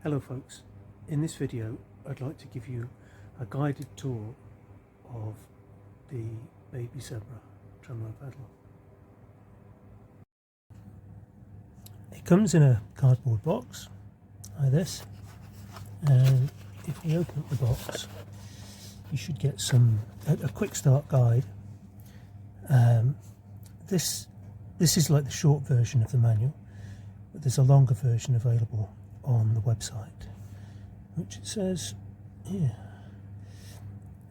Hello folks, in this video I'd like to give you a guided tour of the Baby Zebra tremolo pedal. It comes in a cardboard box like this, and if we open up the box you should get a quick start guide. This is like the short version of the manual, but there's a longer version available on the website, which it says here,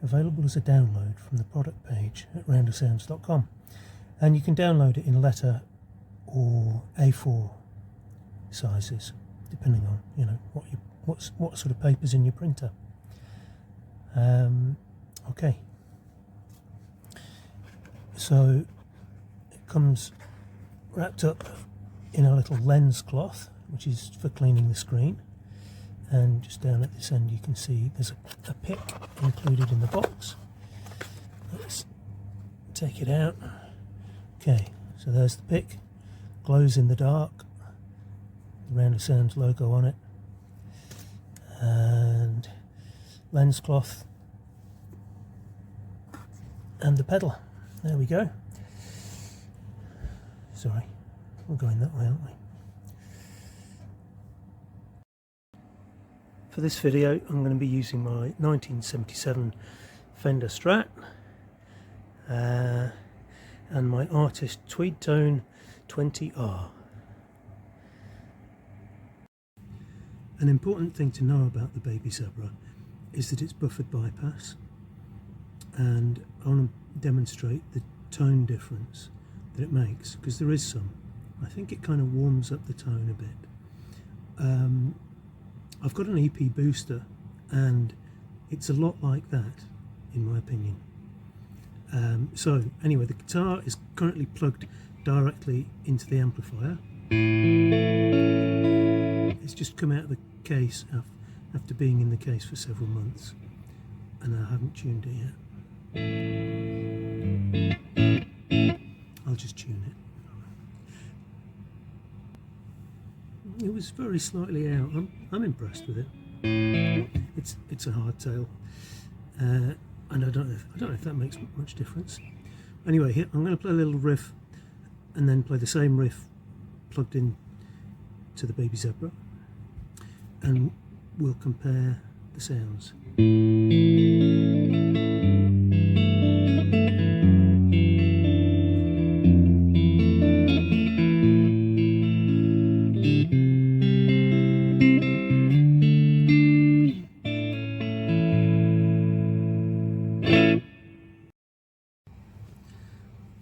available as a download from the product page at roundersounds.com, and you can download it in letter or A4 sizes depending on what sort of paper's in your printer. Okay, so it comes wrapped up in a little lens cloth, which is for cleaning the screen, and just down at this end you can see there's a pick included in the box. Let's take it out. Okay, so there's the pick, glows in the dark, the Rounder Sounds logo on it, and lens cloth, and the pedal. There we go. Sorry, we're going that way, aren't we? For this video I'm going to be using my 1977 Fender Strat and my Artist Tweed Tone 20R. An important thing to know about the Baby Zebra is that it's buffered bypass, and I want to demonstrate the tone difference that it makes, because there is some. I think it kind of warms up the tone a bit. I've got an EP booster and it's a lot like that in my opinion. So anyway, the guitar is currently plugged directly into the amplifier. It's just come out of the case after being in the case for several months, and I haven't tuned it yet. I'll just tune it. It was very slightly out. I'm impressed with it. It's a hardtail, and I don't know if that makes much difference. Anyway, here I'm going to play a little riff, and then play the same riff plugged in to the Baby Zebra, and we'll compare the sounds.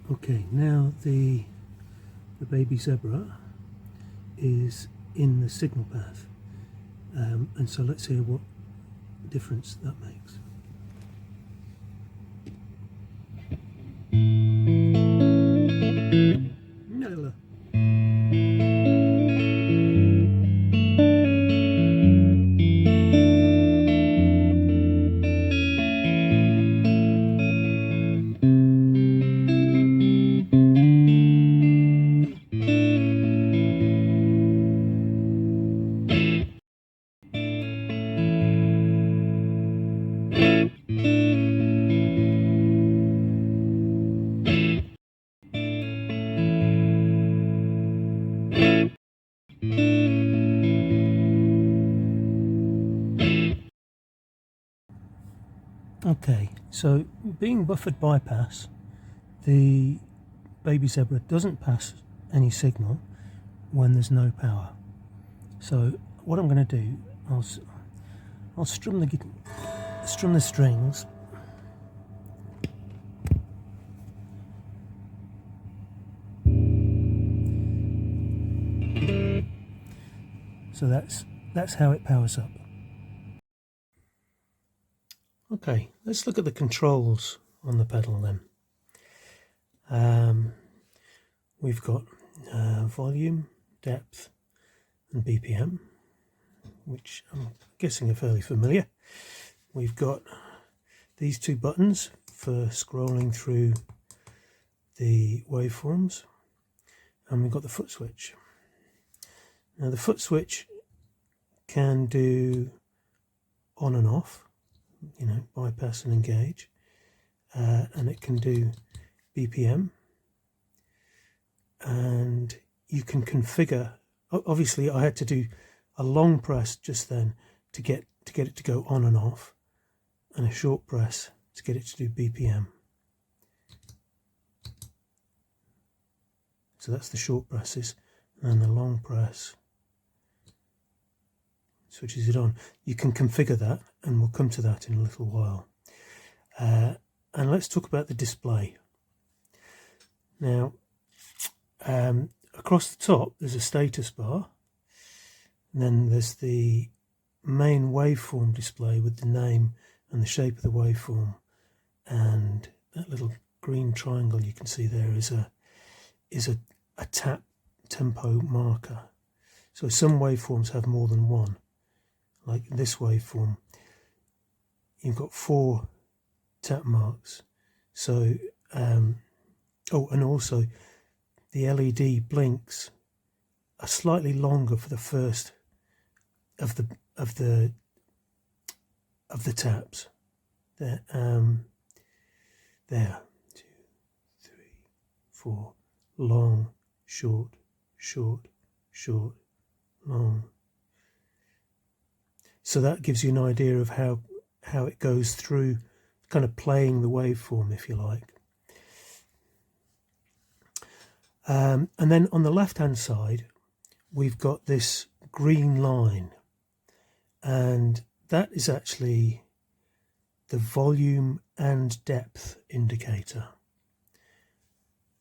Okay, now the Baby Zebra is in the signal path, and so let's hear what difference that makes. No. Okay, so being buffered bypass, the Baby Zebra doesn't pass any signal when there's no power. So what I'm going to do, I'll strum the strings, so that's how it powers up. Okay, let's look at the controls on the pedal then. We've got volume, depth and BPM, which I'm guessing are fairly familiar. We've got these two buttons for scrolling through the waveforms, and we've got the foot switch. Now the foot switch can do on and off, bypass and engage, and it can do BPM, and you can configure. Obviously I had to do a long press just then to get it to go on and off, and a short press to get it to do BPM. So that's the short presses, and the long press switches it on. You can configure that, and we'll come to that in a little while. And let's talk about the display. Now, across the top there's a status bar, and then there's the main waveform display with the name and the shape of the waveform, and that little green triangle you can see there is a tap tempo marker. So some waveforms have more than one. Like this waveform, you've got 4 tap marks. So oh, and also the LED blinks are slightly longer for the first of the taps. There, 2, 3, 4, long, short, short, short, long. So that gives you an idea of how it goes through, kind of playing the waveform, if you like. And then on the left hand side we've got this green line, and that is actually the volume and depth indicator.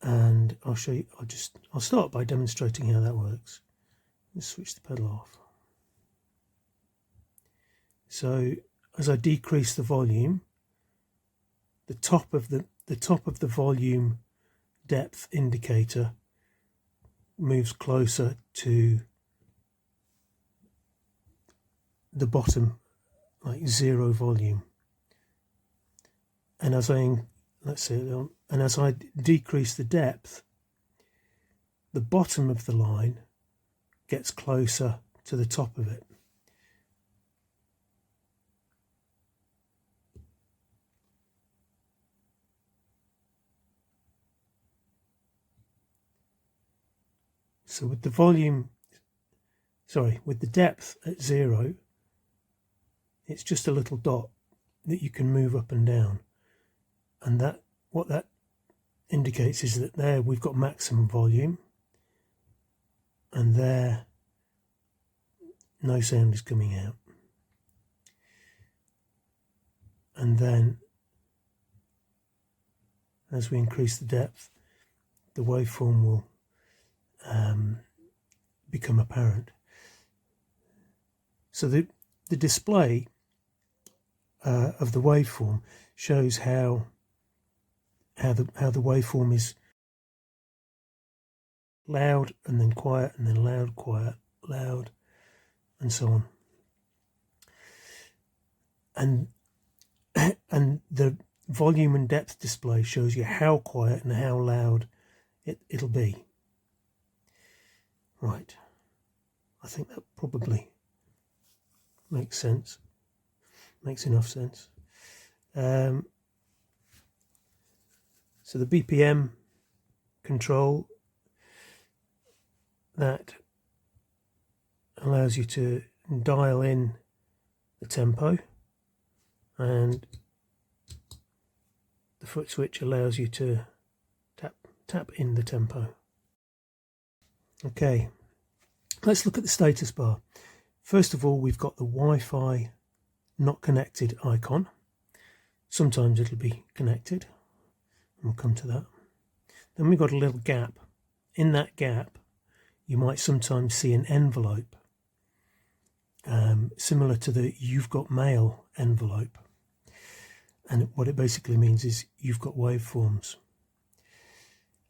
And I'll show you. I'll start by demonstrating how that works. Let's switch the pedal off. So as I decrease the volume, the top of the volume depth indicator moves closer to the bottom, like 0 volume. And as I decrease the depth, the bottom of the line gets closer to the top of it. So with the depth at 0, it's just a little dot that you can move up and down. And what that indicates is that there we've got maximum volume, and there no sound is coming out. And then as we increase the depth, the waveform will become apparent. So the display of the waveform shows how the waveform is loud and then quiet and then loud, quiet, loud, and so on. And the volume and depth display shows you how quiet and how loud it'll be. Right, I think that probably makes sense, makes enough sense. So the BPM control, that allows you to dial in the tempo, and the foot switch allows you to tap in the tempo. Okay, let's look at the status bar. First of all, we've got the Wi-Fi not connected icon. Sometimes it'll be connected, and we'll come to that. Then we've got a little gap. In that gap, you might sometimes see an envelope, similar to the "You've Got Mail" envelope. And what it basically means is you've got waveforms.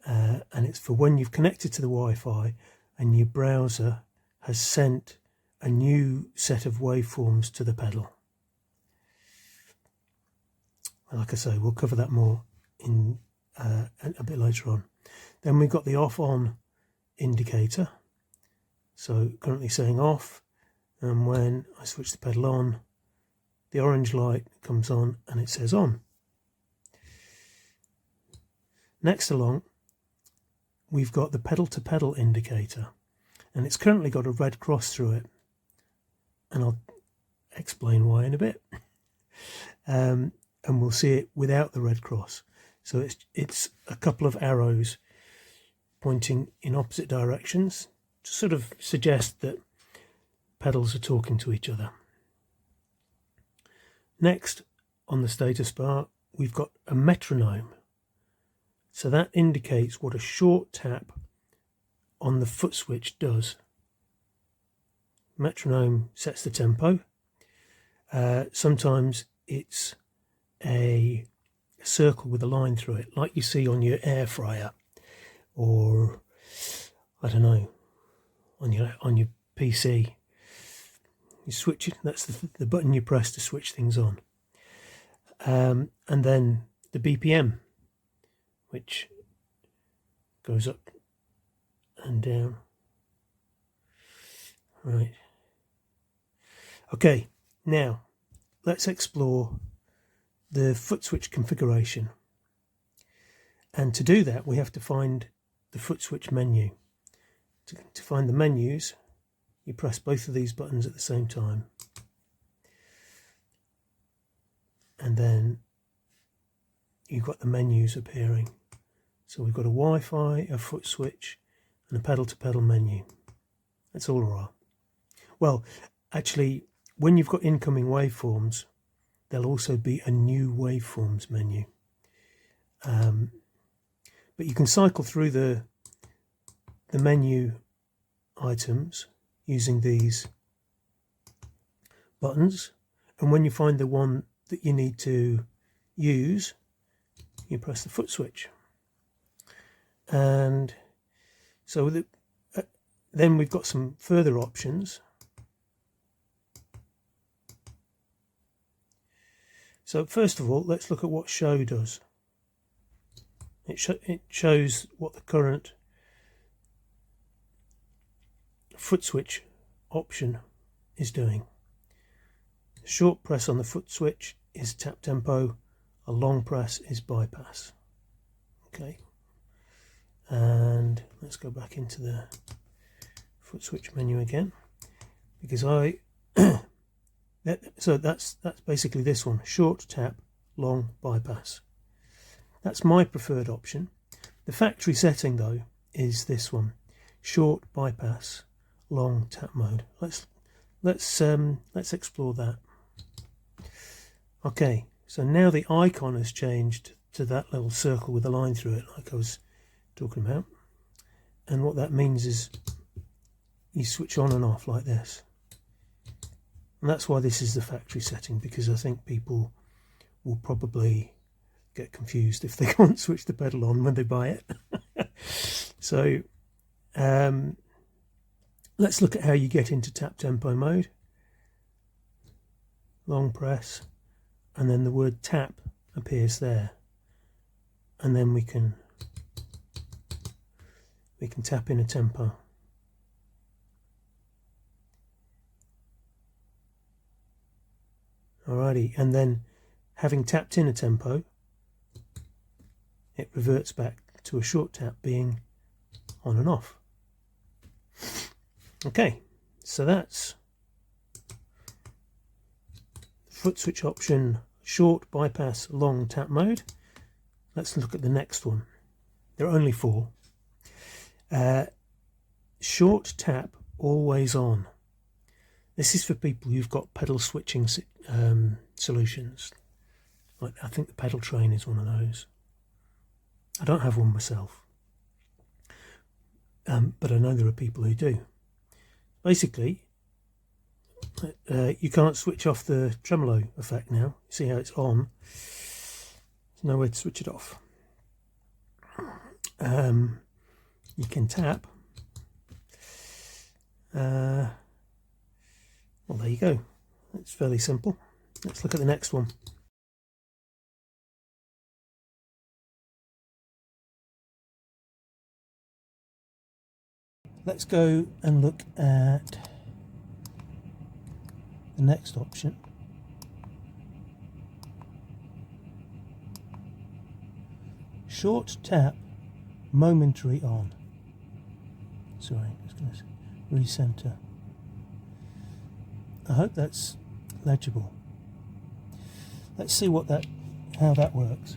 And it's for when you've connected to the Wi-Fi and your browser has sent a new set of waveforms to the pedal. Like I say, we'll cover that more in a bit later on. Then we've got the off-on indicator. So currently saying off, and when I switch the pedal on, the orange light comes on and it says on. Next along, we've got the pedal to pedal indicator, and it's currently got a red cross through it, and I'll explain why in a bit. And we'll see it without the red cross. So it's a couple of arrows pointing in opposite directions to sort of suggest that pedals are talking to each other. Next on the status bar, we've got a metronome. So that indicates what a short tap on the foot switch does. Metronome sets the tempo. Sometimes it's a circle with a line through it, like you see on your air fryer, or I don't know, on your PC. You switch it. That's the button you press to switch things on. And then the BPM, which goes up and down. Right. Okay, now let's explore the foot switch configuration. And to do that, we have to find the foot switch menu. To find the menus, you press both of these buttons at the same time. And then you've got the menus appearing. So we've got a Wi-Fi, a foot switch, and a pedal-to-pedal menu. That's all there are. Well, actually, when you've got incoming waveforms, there'll also be a new waveforms menu. But you can cycle through the menu items using these buttons, and when you find the one that you need to use, you press the foot switch. And so then we've got some further options. So first of all, let's look at what show does. It shows what the current foot switch option is doing. A short press on the foot switch is tap tempo, a long press is bypass. Okay, and let's go back into the foot switch menu again, because so that's basically this one: short tap, long bypass. That's my preferred option. The factory setting though is this one: short bypass, long tap mode. Let's explore that. Okay, so now the icon has changed to that little circle with a line through it, like I was talking about. And what that means is you switch on and off like this. And that's why this is the factory setting, because I think people will probably get confused if they can't switch the pedal on when they buy it. So let's look at how you get into tap tempo mode. Long press, and then the word tap appears there, and then we can tap in a tempo. Alrighty, and then having tapped in a tempo, it reverts back to a short tap being on and off. Okay, so that's foot switch option, short, bypass, long tap mode. Let's look at the next one. There are only 4. Short tap, always on. This is for people who've got pedal switching solutions. Like, I think the pedal train is one of those. I don't have one myself, but I know there are people who do. Basically, you can't switch off the tremolo effect now. See how it's on? There's no way to switch it off. You can tap. Well, there you go. It's fairly simple. Let's look at the next one. Let's go and look at the next option. Short tap, Momentary-on. Sorry, just going to recenter. I hope that's legible. Let's see how that works.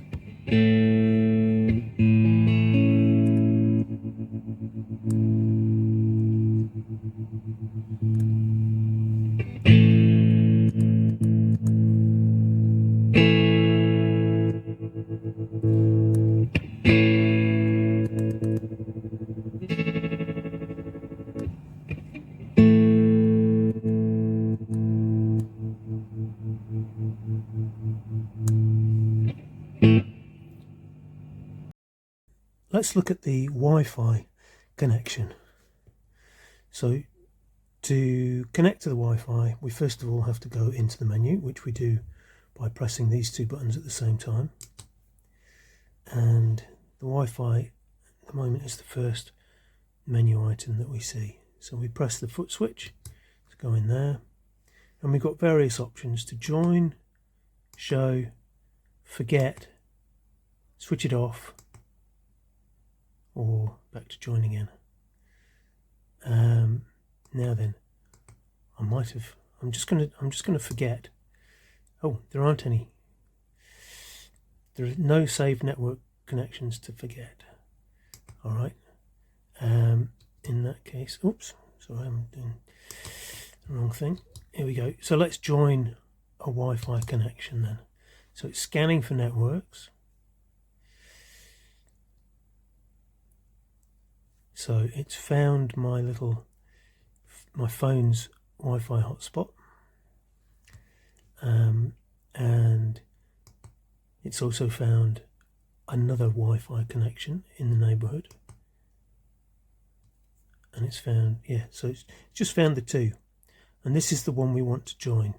Let's look at the Wi-Fi connection. So to connect to the Wi-Fi, we first of all have to go into the menu, which we do by pressing these two buttons at the same time. And the Wi-Fi at the moment is the first menu item that we see. So we press the foot switch to go in there, and we've got various options to join, show, forget, switch it off, or back to join again. Now then, I'm just gonna forget. Oh, there aren't any. There are no saved network connections to forget. All right. In that case, oops, sorry, I'm doing the wrong thing. Here we go. So let's join a Wi-Fi connection then. So it's scanning for networks. So it's found my phone's Wi-Fi hotspot, and it's also found another Wi-Fi connection in the neighbourhood, and it's found, yeah, so it's just found the two, and this is the one we want to join.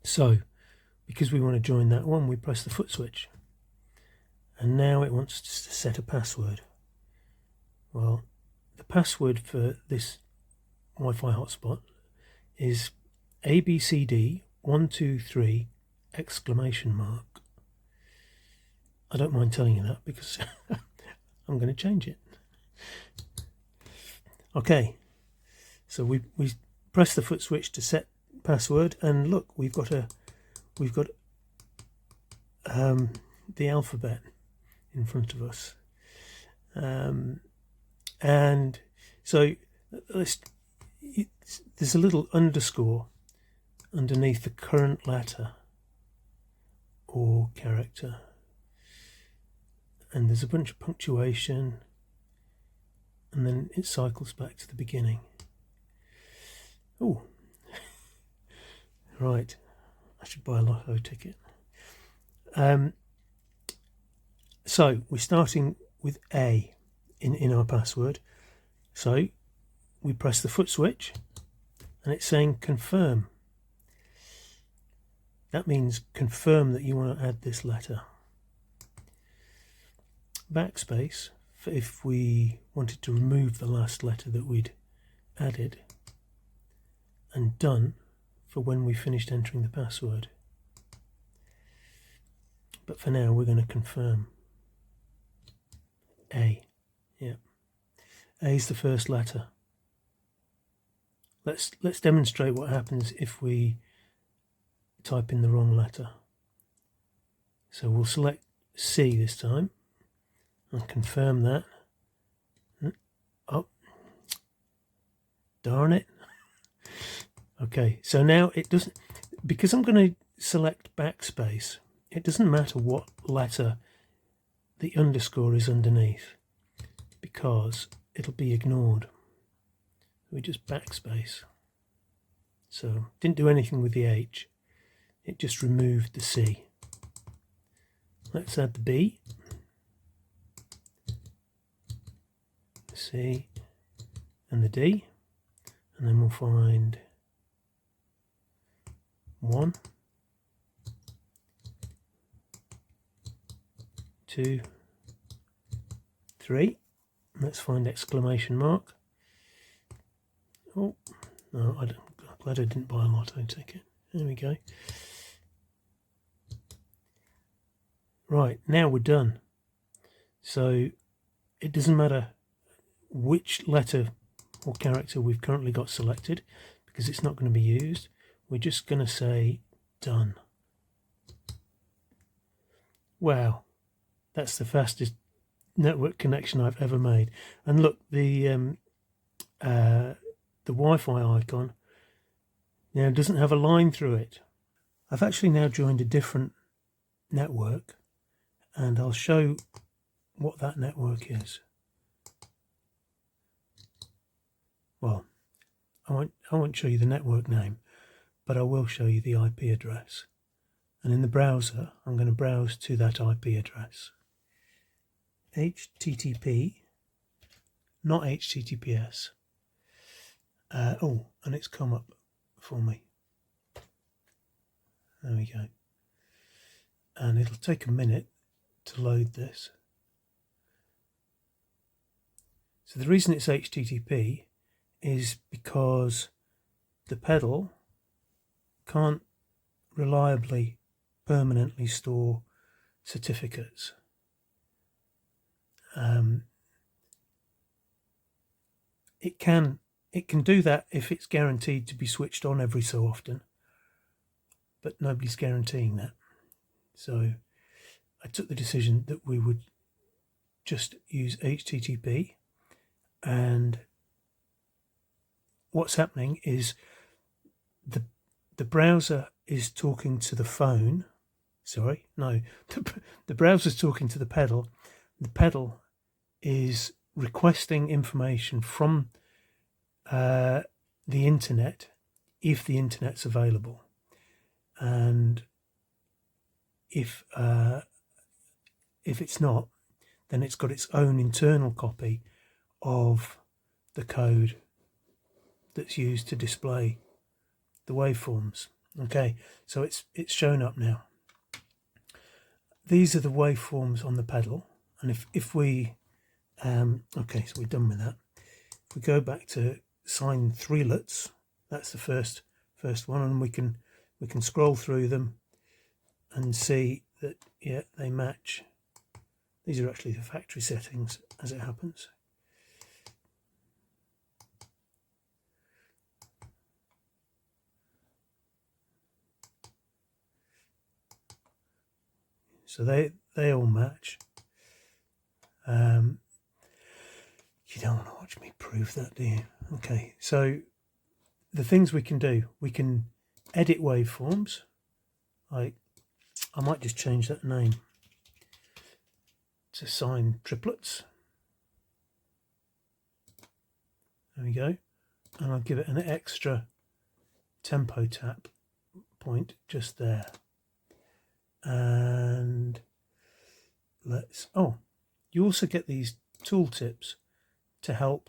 So because we want to join that one, we press the foot switch. And now it wants us to set a password. Well, the password for this Wi-Fi hotspot is ABCD123 exclamation mark. I don't mind telling you that because I'm going to change it. Okay, so we press the foot switch to set password, and look, we've got the alphabet in front of us, and so there's a little underscore underneath the current letter or character, and there's a bunch of punctuation, and then it cycles back to the beginning. Oh, right, I should buy a lotto ticket. So we're starting with A in our password. So we press the foot switch and it's saying confirm. That means confirm that you want to add this letter. Backspace for if we wanted to remove the last letter that we'd added. And done for when we finished entering the password. But for now we're going to confirm. A. Yeah. A is the first letter. Let's demonstrate what happens if we type in the wrong letter. So we'll select C this time and confirm that. Oh, darn it. Okay, so now it doesn't, because I'm going to select backspace, it doesn't matter what letter the underscore is underneath, because it'll be ignored. We just backspace. So didn't do anything with the H, it just removed the C. Let's add the B, the C and the D, and then we'll find 1, 2, 3. Let's find exclamation mark. Oh, no, I'm glad I didn't buy a lotto ticket. There we go. Right, now we're done. So it doesn't matter which letter or character we've currently got selected, because it's not going to be used. We're just going to say done. Wow, that's the fastest network connection I've ever made. And look, the Wi-Fi icon now doesn't have a line through it. I've actually now joined a different network, and I'll show what that network is. Well, I won't show you the network name, but I will show you the IP address. And in the browser, I'm going to browse to that IP address. HTTP, not HTTPS. Oh, and it's come up for me. There we go. And it'll take a minute to load this. So the reason it's HTTP is because the pedal can't reliably permanently store certificates. It can do that if it's guaranteed to be switched on every so often, but nobody's guaranteeing that. So I took the decision that we would just use HTTP, and what's happening is the browser is talking to the phone. Sorry, no, the browser's talking to the pedal. The pedal is requesting information from the internet if the internet's available, and if it's not, then it's got its own internal copy of the code that's used to display the waveforms. Okay, so it's shown up now. These are the waveforms on the pedal, and if we okay, so we're done with that. If we go back to sine three-lets, that's the first one, and we can scroll through them and see that, yeah, they match. These are actually the factory settings as it happens. So they all match. You don't want to watch me prove that, do you? Okay, so the things we can do, we can edit waveforms. I might just change that name to sine triplets. There we go. And I'll give it an extra tempo tap point just there. And let's, oh, you also get these tooltips to help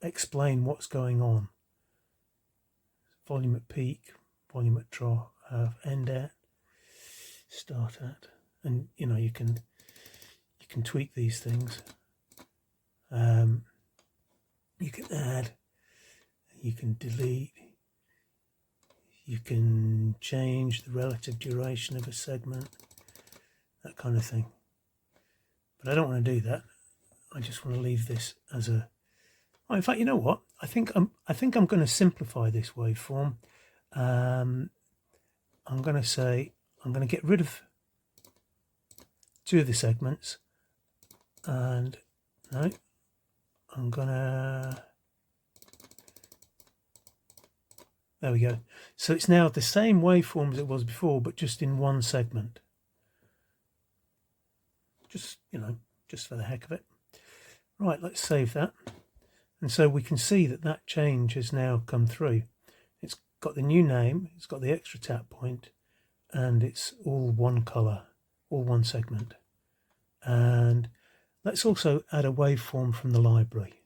explain what's going on. Volume at peak, volume at trough, end at, start at, and you know, you can tweak these things. You can add, you can delete, you can change the relative duration of a segment, that kind of thing. But I don't want to do that. I just want to leave this as a. Oh, in fact, you know what? I think I'm going to simplify this waveform. I'm going to say I'm going to get rid of two of the segments, and no, I'm going to. There we go. So it's now the same waveform as it was before, but just in one segment. Just, you know, just for the heck of it. Right, let's save that. And so we can see that that change has now come through. It's got the new name, it's got the extra tap point, and it's all one colour, all one segment. And let's also add a waveform from the library.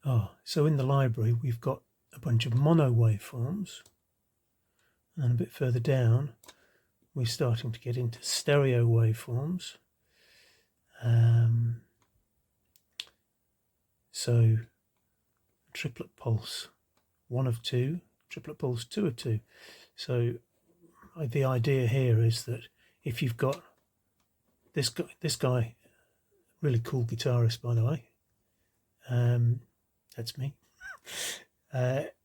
Oh, so in the library we've got a bunch of mono waveforms, and a bit further down we're starting to get into stereo waveforms. So triplet pulse 1 of 2, triplet pulse 2 of 2. So the idea here is that if you've got this guy, really cool guitarist, by the way, that's me.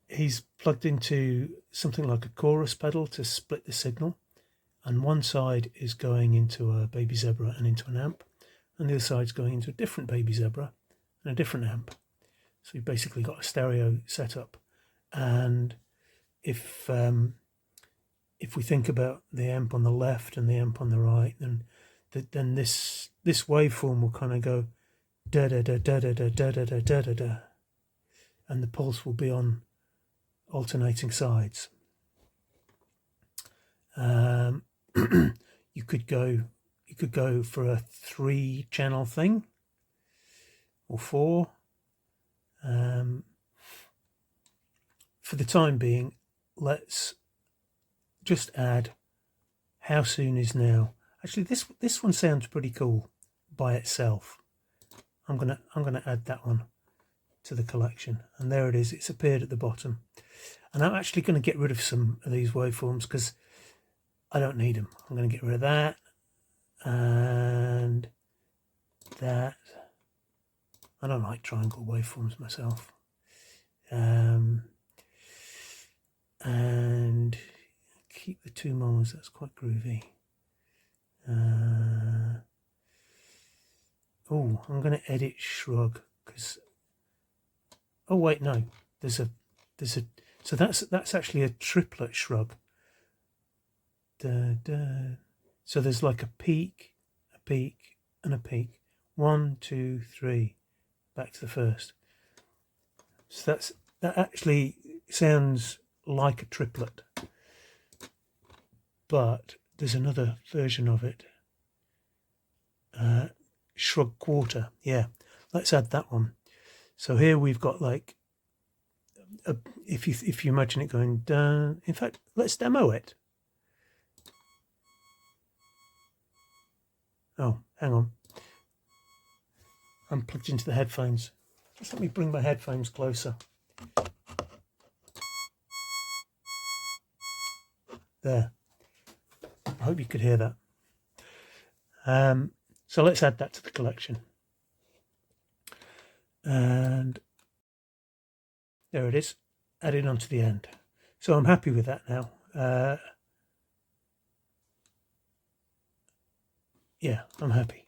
He's plugged into something like a chorus pedal to split the signal, and one side is going into a Baby Zebra and into an amp, and the other side's going into a different Baby Zebra and a different amp. So you've basically got a stereo setup. And if we think about the amp on the left and the amp on the right, then this waveform will kind of go da da da da da da da da da da da da, and the pulse will be on alternating sides. You could go for a 3-channel thing or 4. For the time being, let's just add how soon is now. Actually, this one sounds pretty cool by itself. I'm gonna add that one to the collection, and there it is. It's appeared at the bottom, and I'm actually going to get rid of some of these waveforms because I don't need them. I'm going to get rid of that and that. I don't like triangle waveforms myself. And keep the 2 moles, that's quite groovy. Oh, I'm going to edit shrug because, oh wait, no, there's a so that's actually a triplet shrug. So there's like a peak, and a peak. 1, 2, 3, back to the first. So that actually sounds like a triplet, but there's another version of it. Shrug quarter, yeah. Let's add that one. So here we've got like if you imagine it going down. In fact, let's demo it. Oh, hang on. I'm plugged into the headphones. Just let me bring my headphones closer. There. I hope you could hear that. So let's add that to the collection. And there it is, added onto the end. So I'm happy with that now. Yeah, I'm happy.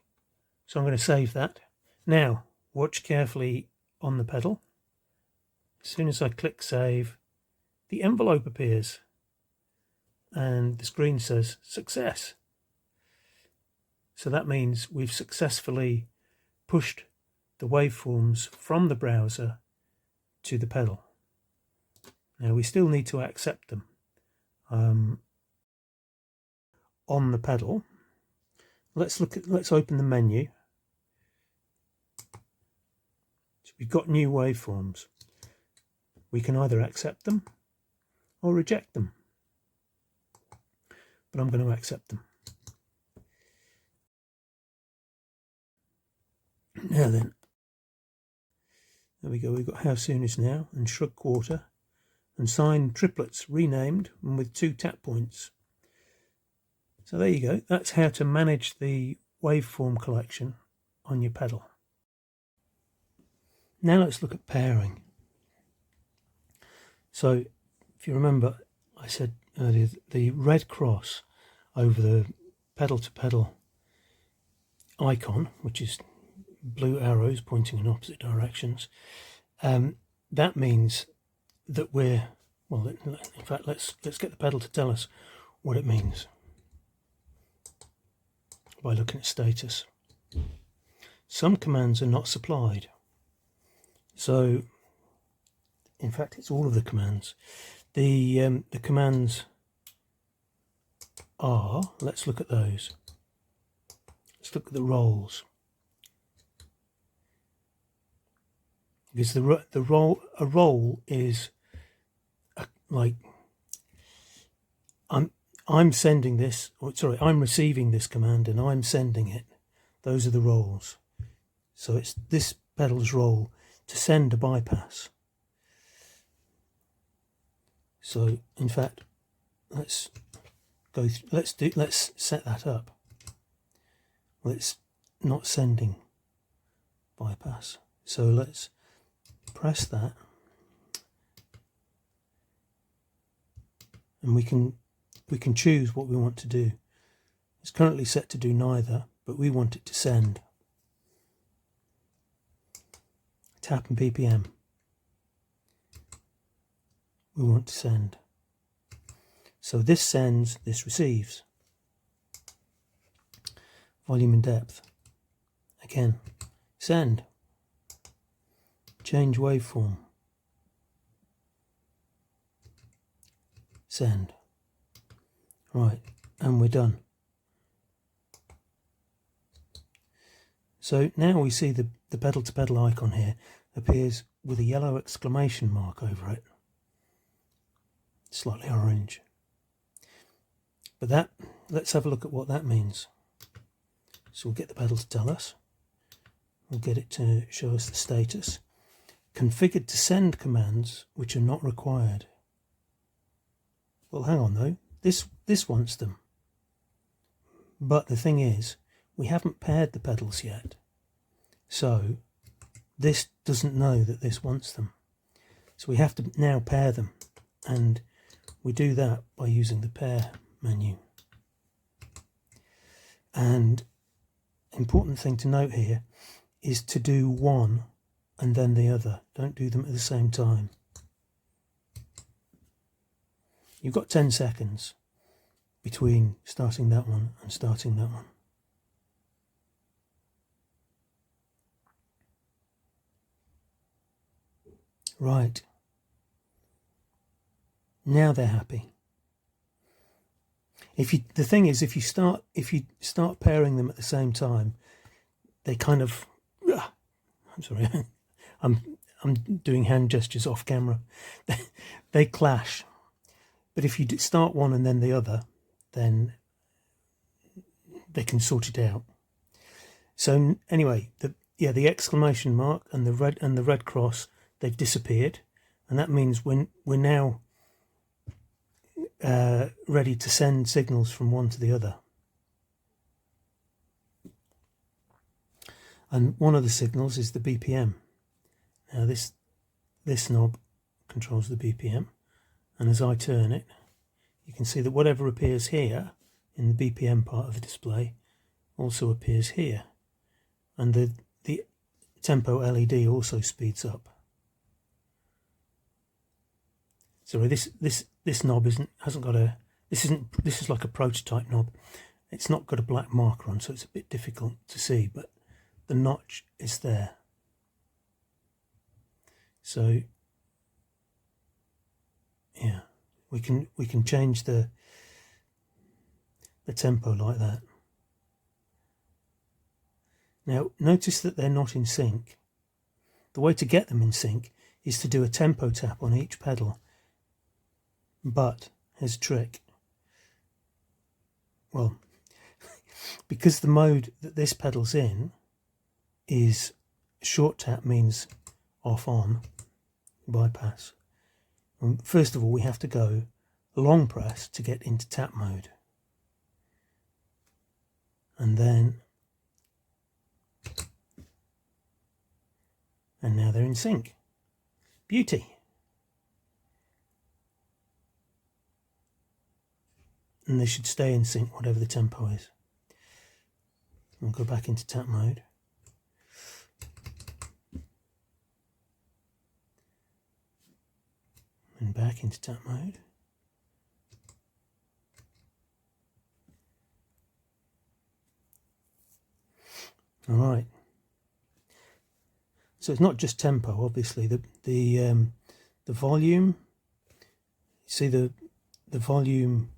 So I'm going to save that. Now, watch carefully on the pedal. As soon as I click save, the envelope appears and the screen says success. So that means we've successfully pushed the waveforms from the browser to the pedal. Now we still need to accept them on the pedal. Let's open the menu. So we've got new waveforms. We can either accept them or reject them, but I'm going to accept them. Now then, there we go. We've got how soon is now and shrug quarter and signed triplets renamed and with 2 tap points. So there you go. That's how to manage the waveform collection on your pedal. Now let's look at pairing. So if you remember, I said earlier the red cross over the pedal to pedal icon, which is blue arrows pointing in opposite directions, that means that we're, well, in fact, let's get the pedal to tell us what it means by looking at status. Some commands are not supplied. So, in fact, it's all of the commands. The commands are, let's look at those. Let's look at the roles. Because a role is like I'm sending this, or sorry, I'm receiving this command and I'm sending it. Those are the roles. So it's this pedal's role. to send a bypass. So in fact, let's set that up. Well, it's not sending bypass. So let's press that, and we can choose what we want to do. It's currently set to do neither, but we want it to send. Tap and BPM. We want to send. So this sends, this receives. Volume and depth. Again, send. Change waveform. Send. Right, and we're done. So now we see the pedal to pedal icon here appears with a yellow exclamation mark over it. Slightly orange. But let's have a look at what that means. So we'll get the pedal to tell us. We'll get it to show us the status. Configured to send commands which are not required. Well, hang on though. This wants them. But the thing is, we haven't paired the pedals yet. So this doesn't know that this wants them. So we have to now pair them. And we do that by using the pair menu. And important thing to note here is to do one and then the other. Don't do them at the same time. You've got 10 seconds between starting that one and starting that one. Right. Now they're happy. The thing is, if you start pairing them at the same time, they kind of, I'm sorry, I'm doing hand gestures off camera. They clash. But if you start one and then the other, then they can sort it out. So anyway, the exclamation mark and the red cross, they've disappeared, and that means we're now ready to send signals from one to the other. And one of the signals is the BPM. Now this knob controls the BPM, and as I turn it, you can see that whatever appears here in the BPM part of the display also appears here, and the tempo LED also speeds up. Sorry, this knob hasn't got a, this is like a prototype knob. It's not got a black marker on, so it's a bit difficult to see, but the notch is there. So yeah, we can change the tempo like that. Now notice that they're not in sync. The way to get them in sync is to do a tempo tap on each pedal. But here's a trick. Well, because the mode that this pedal's in is short tap, means off on bypass. And first of all, we have to go long press to get into tap mode, and now they're in sync. Beauty. And they should stay in sync, whatever the tempo is. We'll go back into tap mode. And back into tap mode. All right. So it's not just tempo, obviously. The volume. See the volume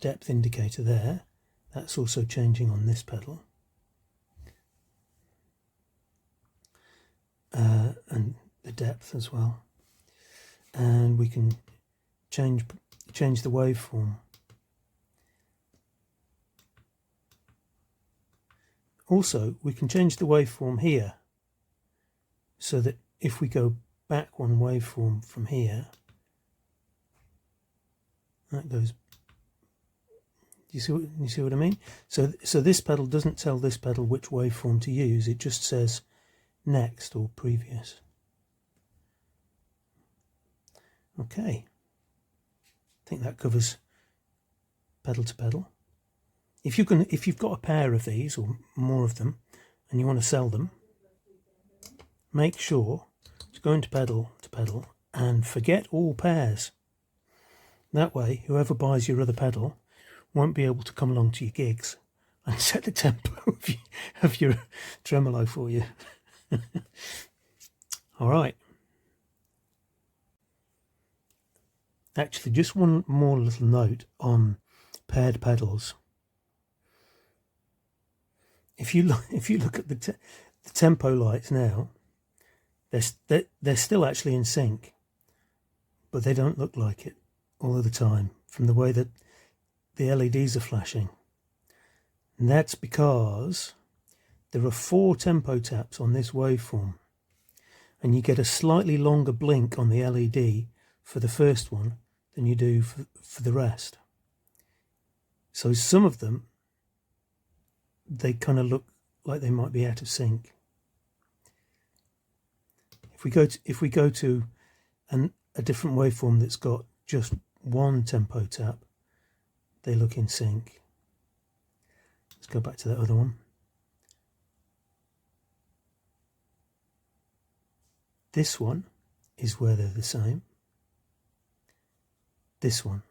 depth indicator there, that's also changing on this pedal, and the depth as well, and we can change the waveform. Also, we can change the waveform here so that if we go back one waveform from here, that goes. You see what I mean? So this pedal doesn't tell this pedal which waveform to use. It just says next or previous. Okay. I think that covers pedal to pedal. If you've got a pair of these or more of them and you want to sell them, make sure to go into pedal to pedal and forget all pairs. That way, whoever buys your other pedal won't be able to come along to your gigs and set the tempo of your tremolo for you. All right. Actually, just one more little note on paired pedals. If you look at the tempo lights now, they're still actually in sync, but they don't look like it all of the time from the way that the LEDs are flashing. And that's because there are 4 tempo taps on this waveform, and you get a slightly longer blink on the LED for the first one than you do for the rest. So some of them, they kind of look like they might be out of sync. If we go to a different waveform that's got just one tempo tap, they look in sync. Let's go back to that other one. This one is where they're the same. This one.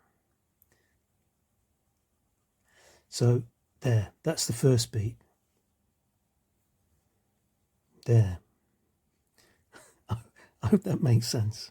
So there, that's the first beat. There. I hope that makes sense.